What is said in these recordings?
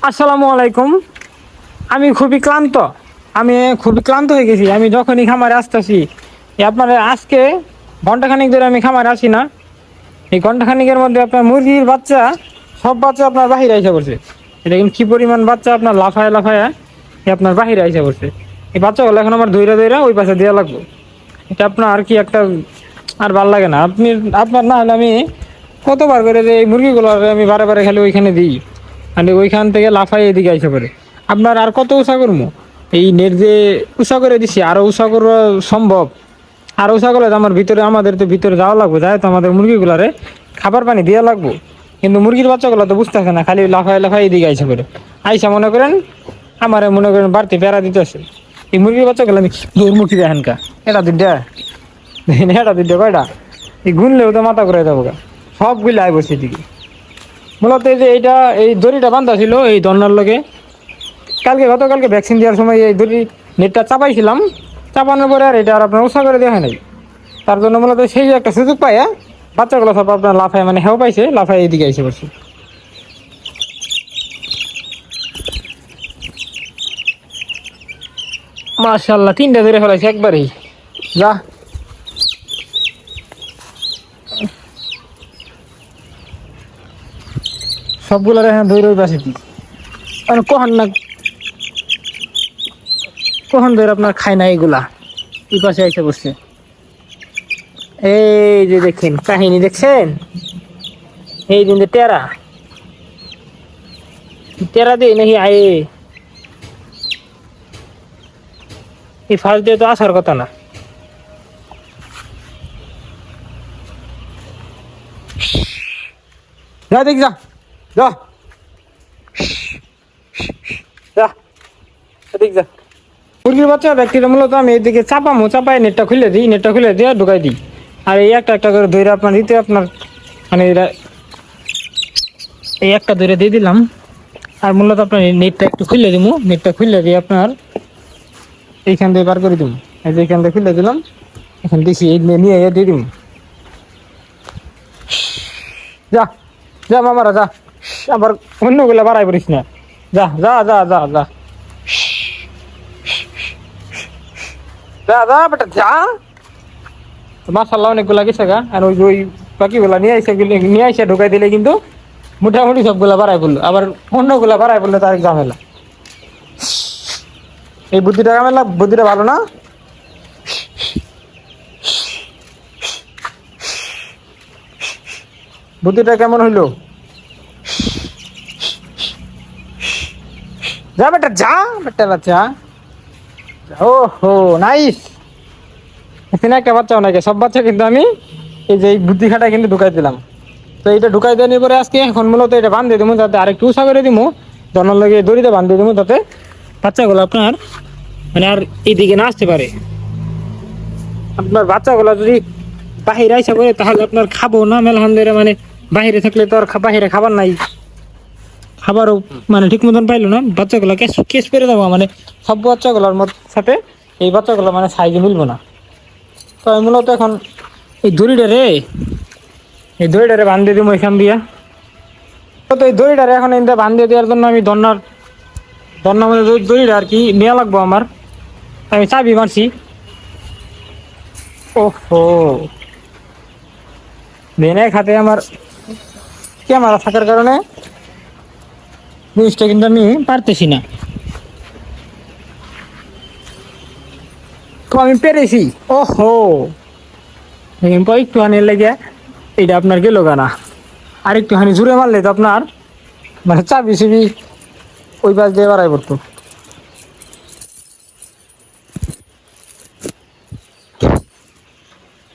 আসসালামু আলাইকুম। আমি খুবই ক্লান্ত। আমি খুবই ক্লান্ত হয়ে গেছি। আমি যখনই খামারে আসতেছি, আপনার আজকে ঘন্টাখানিক ধরে আমি খামারে আসি না। এই ঘন্টাখানিকের মধ্যে আপনার মুরগির বাচ্চা, সব বাচ্চা আপনার বাহিরে এসে পড়ছে। এটা কিন্তু কী পরিমাণ বাচ্চা আপনার লাফায় লাফায় আপনার বাহিরে এসে পড়ছে। এই বাচ্চাগুলো এখন আমার ধৈর্য ধৈর্য ওই পাশে দেওয়া লাগবে। এটা আপনার আর কি একটা, আর ভাল লাগে না। আপনার না হলে আমি কতবার করে যে এই মুরগিগুলো আমি বারে বারে খালি ওইখানে দিই, মানে ওইখান থেকে লাফাই এদিকে আইসে পড়ে। আপনার আর কত উষা করবো? এই নেট যে উষা করে দিছি, আরও উষা করা সম্ভব? আর উষা করলে তো আমার ভিতরে, আমাদের তো ভিতরে যাওয়া লাগবে, যায় তো আমাদের মুরগিগুলারে খাবার পানি দেওয়া লাগবো। কিন্তু মুরগির বাচ্চাগুলো তো বুঝতেছে না, খালি লাফাই লাফাই এদিকে আইসে পড়ে। আইসা মনে করেন আমার মনে করেন বাড়তি বেড়া দিতেছে। এই মুরগির বাচ্চাগুলো আমি দৌড়মুখী দেখেন কা, এটা দুইটা দেখেন, এটা দুইটা কয়টা, এই গুনলেও তো মাথা করে যাবো গা। সবগুলো আই বসে দিকে। মূলত এই যে এইটা, এই দড়িটা বান্ধা ছিল এই দন্নার লগে। গতকালকে ভ্যাকসিন দেওয়ার সময় এই দড়ি নেটটা চাপাইছিলাম। চাপানোর পরে আর এটা আর আপনার উৎসাহ করে দেখা নাই। তার জন্য মূলত সেই যে একটা সুযোগ পায়, বাচ্চাগুলো সব আপনার লাফায়, মানে হেও পাইছে, লাফায় এইদিকে এসে পড়ছে। মাশাল্লাহ, তিনটা ধরে ফেলাইছে একবারেই। যা, সবগুলোর এখন ধরে ওই পাশে দিই। কখন না কখন ধরে আপনার খায় না এগুলা, এই পাশে এসে বসছে। এই যে দেখেন কাহিনী, দেখছেন? এই দিন টেরা টেরা দিয়ে নাকি আয়ে, এই ফার্স্ট দিয়ে তো আসার কথা না। যা দেখ, যা যা যা, দেখ যা। মুরগির বাচ্চা ব্যক্তিটা মূলত আমি এইদিকে চাপাই নেটটা খুলে দিই, নেটটা খুলে দিয়ে ঢুকাই দিই। আর এই একটা একটা করে ধরে আপনার দিতে, আপনার মানে এই একটা ধরে দিয়ে দিলাম। আর মূলত আপনার নেটটা একটু খুলে দিব, নেটটা খুলে দিয়ে আপনার এইখান দিয়ে বার করে দিব। এই যে এইখান দিয়ে খুলে দিলাম, এখন দেখি এই নিয়ে দিয়ে দিব। যা যা মামারা যা, আবার অন্যগুলো বাড়াই পড়িস না। যা যা যা যা যা যা যা বেটা যা। মাশাআল্লাহ অনেকগুলা গেছে গা। আর ওই ওই বাকিগুলা নিয়ে আইসা ঢুকাই দিলে কিন্তু মোটামুটি সবগুলা বাড়াই পড়লো। আবার অন্যগুলা বাড়াই পড়লে তার ঝামেলা। এই বুদ্ধিটা ভালো না? বুদ্ধিটা কেমন হইলো? যা বেটা যা, বেটা বাচ্চা। ও হো, নাইস। এখানে একটা বাচ্চা অনেকে, সব বাচ্চা কিন্তু আমি এই যে এই বুদ্ধি খাটায় কিন্তু ঢুকাই দিলাম। তো এটা ঢুকাই দেওয়ার পরে আজকে এখন মূলত এটা বান্ধিয়ে দিব, যাতে আরেকটু উষা করে দিব, জন্মের লগে দড়িতে বান্ধিয়ে দিব, যাতে বাচ্চাগুলো আপনার মানে আর এইদিকে না আসতে পারে। আপনার বাচ্চাগুলো যদি বাহিরে আইসা করে, তাহলে আপনার খাবো না মেলহান ধরে, মানে বাহিরে থাকলে তো আর বাহিরে খাবার নাই, খাবারও মানে ঠিক মতন পাইলো না। বাচ্চাগুলো কেস কেস পেরে দেবো, মানে সব বাচ্চাগুলোর সাথে এই বাচ্চাগুলো মানে সাইজে মিলবো না। তো আমি মূলত এখন এই দড়িটারে বান্ধিয়ে দিব এখান দিয়া। তো এই দড়িটারে এখন এখান বান্ধিয়ে দেওয়ার জন্য আমি দন্নার মধ্যে দড়িটা আর কি নেওয়া লাগবো আমার। আমি চাবি মারছি। ওহো, দেন এক হাতে আমার ক্যামেরা থাকার কারণে জিনিসটা কিন্তু আমি পারতেছি না। তো আমি পেরেছি। ওহো, একটু হানি লেগে এটা আপনার গেল গানা। আর একটু হানি জুড়ে মারলে তো আপনার মানে চাবি সিবি ওই পাশ দিয়ে বাড়াই পড়তো।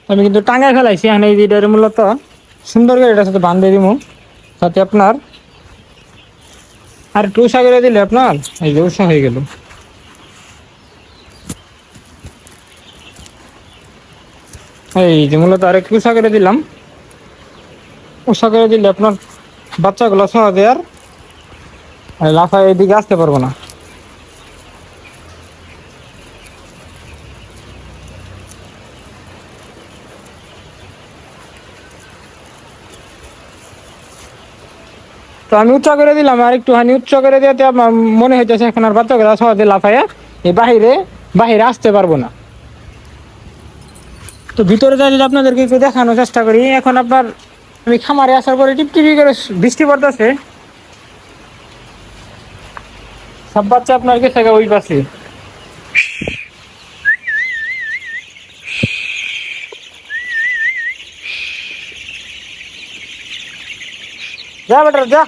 আমি কিন্তু টাঙ্গায় ফেলাইছি। এখানে এই যেটার মূলত সুন্দর করে এটার সাথে বাঁধিয়ে দিব, সাথে আপনার আর একটু উষা করে দিলে আপনার এই যে উষা হয়ে গেল। এই যে মূলত আর একটু উষা করে দিলাম। উষা করে দিলে আপনার বাচ্চাগুলো সহজে আর লাফায় এদিকে আসতে পারবো না। তো আমি উচ্চ করে দিলাম, আর একটুখানি উচ্চ করে দিতে আমার মনে হইতেছে এখন আর বাচ্চাগুলো সহজে লাফাইয়া এই বাহিরে বাহিরে আসতে পারবো না। তো ভিতরে যাই যদি আপনাদেরকে একটু দেখানোর চেষ্টা করি। এখন আপনার আমি খামারে আসার পরে টিপটিপি করে বৃষ্টি পড়তেছে, সব বাচ্চা আপনার গেছে ওই পাশে। যা বেটার যা।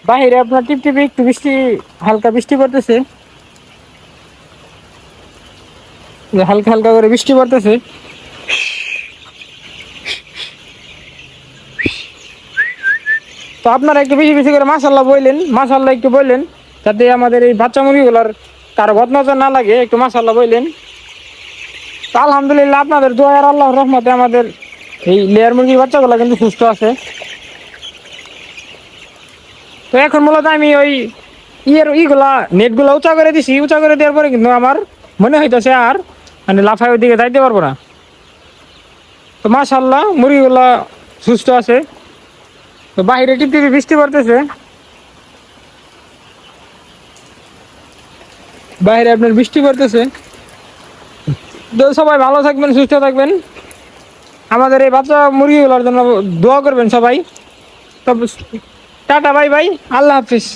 বাহিরে আপনার টিপটিপি একটু বৃষ্টি, হালকা বৃষ্টি পড়তেছে, হালকা হালকা করে বৃষ্টি পড়তেছে। তো আপনারা একটু বেশি বেশি করে মাশাআল্লাহ বললেন, মাশাআল্লাহ একটু বললেন, যাতে আমাদের এই বাচ্চা মুরগিগুলোর কারো বদনজর না লাগে, একটু মাশাআল্লাহ বললেন। তো আলহামদুলিল্লাহ আপনাদের দোয়া আর আল্লাহর রহমতে আমাদের এই লেয়ার মুরগির বাচ্চাগুলো কিন্তু সুস্থ আছে। তো এখন মূলত আমি ওই ইগুলা নেটগুলো উঁচা করে দিছি, উঁচা করে দেওয়ার পরে কিন্তু আমার মনে হইতেছে আর মানে লাফায় ওইদিকে যাইতে পারবো না। তো মাশাআল্লাহ মুরগিগুলা সুস্থ আছে। তো বাইরে টিপটিপি বৃষ্টি পড়তেছে, বাইরে আপনার বৃষ্টি পড়তেছে। তো সবাই ভালো থাকবেন, সুস্থ থাকবেন, আমাদের এই বাচ্চা মুরগিগুলোর জন্য দোয়া করবেন সবাই। তো টাটা, বাই বাই, আল্লাহ হাফিজ।